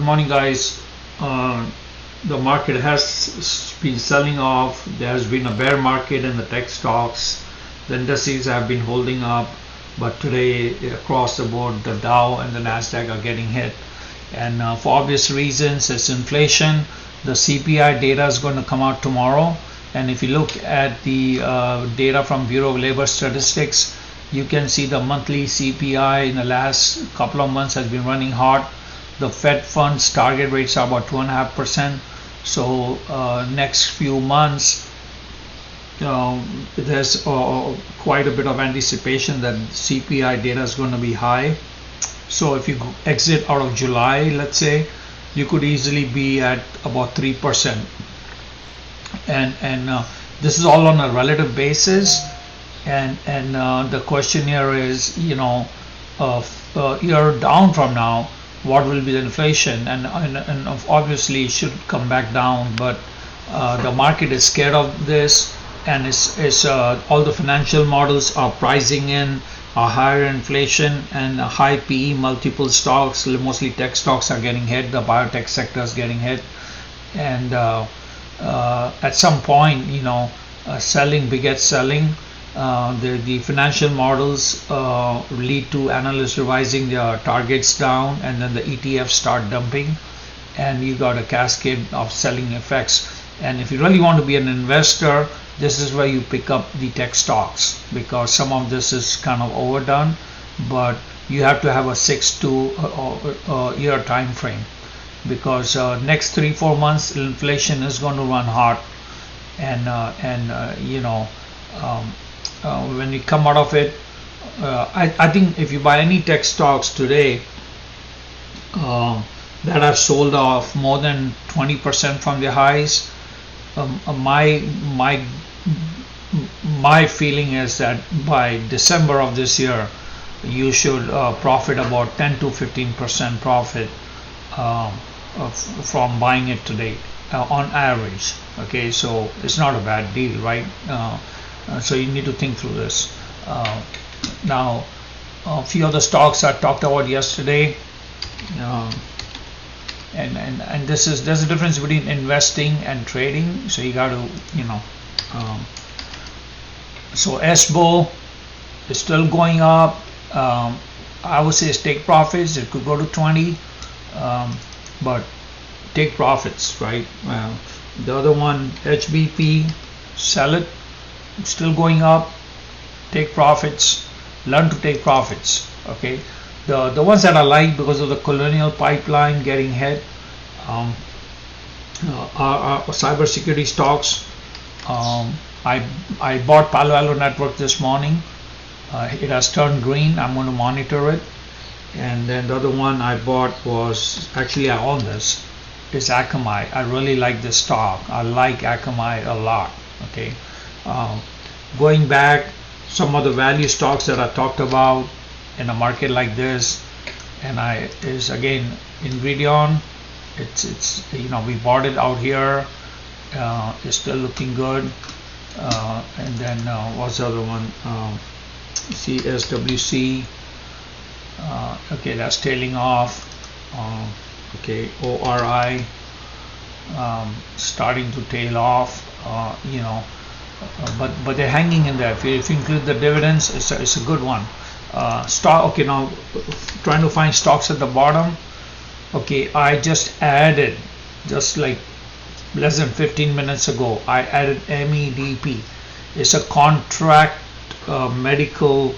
Good morning, guys. The market has been selling off. There has been a bear market in the tech stocks. The indices have been holding up, but today across the board, the Dow and the Nasdaq are getting hit. And for obvious reasons, it's inflation. The CPI data is going to come out tomorrow. And if you look at the data from Bureau of Labor Statistics, you can see the monthly CPI in the last couple of months has been running hot. The Fed funds target rates are about 2.5%. So next few months, there's quite a bit of anticipation that CPI data is going to be high. So if you exit out of July, let's say, you could easily be at about 3%. And this is all on a relative basis. And the question here is, year down from now, what will be the inflation? And obviously it should come back down, but the market is scared of this, and it's all the financial models are pricing in a higher inflation and a high PE multiple stocks. Mostly tech stocks are getting hit. The biotech sector is getting hit, and at some point, selling begets selling. The financial models lead to analysts revising their targets down, and then the ETFs start dumping, and you got a cascade of selling effects. And if you really want to be an investor, this is where you pick up the tech stocks, because some of this is kind of overdone, but you have to have a 6 to year time frame, because next 3-4 months inflation is going to run hot, and when we come out of it, I think if you buy any tech stocks today that have sold off more than 20% from their highs, my feeling is that by December of this year, you should profit about 10 to 15% profit from buying it today on average. Okay, so it's not a bad deal, right? So you need to think through this. Now, a few other stocks I talked about yesterday, and there's a difference between investing and trading. So you got to, so SBO is still going up. I would say take profits. It could go to 20, but take profits, right? The other one, HBP, sell it. It's still going up. Take profits. Learn to take profits. Okay. The ones that I like because of the Colonial Pipeline getting hit are cybersecurity stocks. I bought Palo Alto Network this morning. It has turned green. I'm going to monitor it. And then the other one I bought was, actually I own this, is Akamai. I really like this stock. I like Akamai a lot. Okay. Going back, some of the value stocks that I talked about in a market like this, and is again Ingredion. It's we bought it out here. It's still looking good. And then what's the other one? CSWC. Okay, that's tailing off. Okay, ORI starting to tail off. But they're hanging in there. If you include the dividends, it's a good one. Stock. Okay, now trying to find stocks at the bottom. Okay, I just added, just like less than 15 minutes ago, I added MEDP. It's a contract medical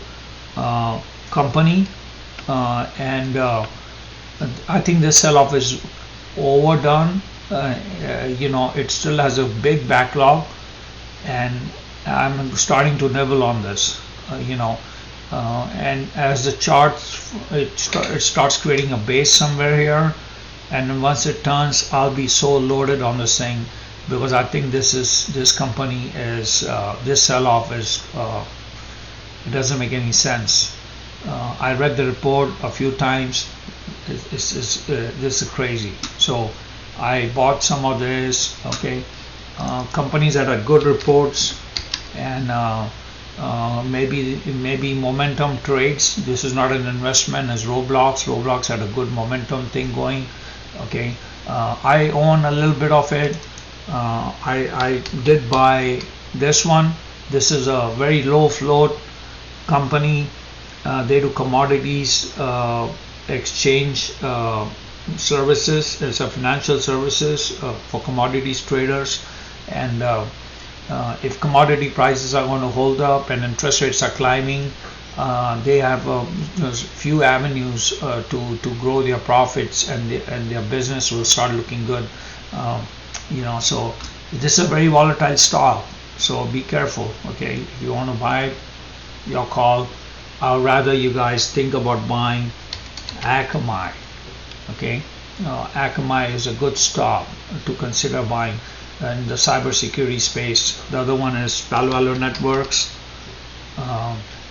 company, and I think this sell-off is overdone. It still has a big backlog, and I'm starting to nibble on this, and as the chart, it starts creating a base somewhere here, and once it turns, I'll be so loaded on this thing, because I think this company is this sell-off is it doesn't make any sense. I read the report a few times. This is crazy. So I bought some of this. Okay. Companies that are good reports, and maybe momentum trades. This is not an investment as Roblox. Roblox had a good momentum thing going. Okay, I own a little bit of it. I did buy this one. This is a very low float company. They do commodities exchange services. It's a financial services for commodities traders, and if commodity prices are going to hold up and interest rates are climbing, they have a few avenues to grow their profits, and their business will start looking good. So this is a very volatile stock, so be careful. Okay, if you want to buy it, your call. I'd rather you guys think about buying Akamai. Okay, Akamai is a good stock to consider buying in the cybersecurity space. The other one is Palo Alto Networks.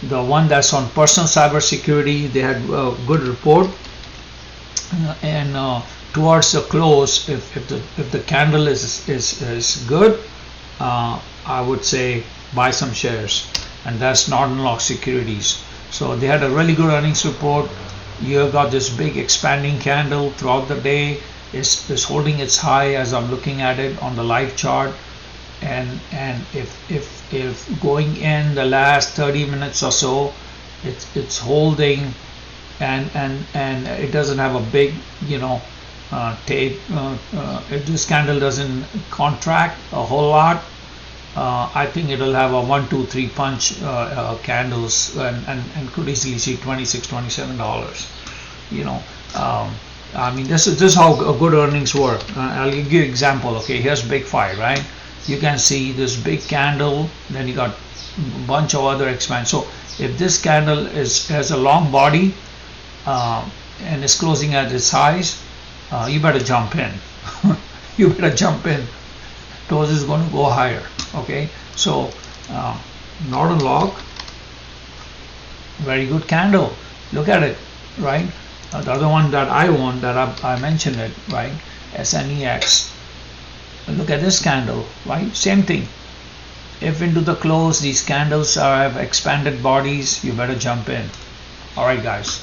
The one that's on personal cybersecurity, they had a good report, and towards the close, if the candle is good, I would say buy some shares, and that's Northern Rock Securities. So they had a really good earnings report. You got this big expanding candle throughout the day. Is holding its high as I'm looking at it on the live chart, and if going in the last 30 minutes or so, it's holding, and it doesn't have a big tape. If this candle doesn't contract a whole lot, I think it'll have a 1, 2, 3 punch candles, and could easily see $26, $27. I mean, this is how good earnings work. I'll give you an example. Okay, here's Big Five, right? You can see this big candle, then you got a bunch of other expansion. So if this candle has a long body and is closing at its highs, you better jump in. You better jump in. Those is going to go higher. Okay, so Northern Rock, very good candle. Look at it, right? The other one that I own, that I mentioned it, right? SNEX. Look at this candle, right? Same thing. If into the close these candles have expanded bodies, you better jump in. All right, guys.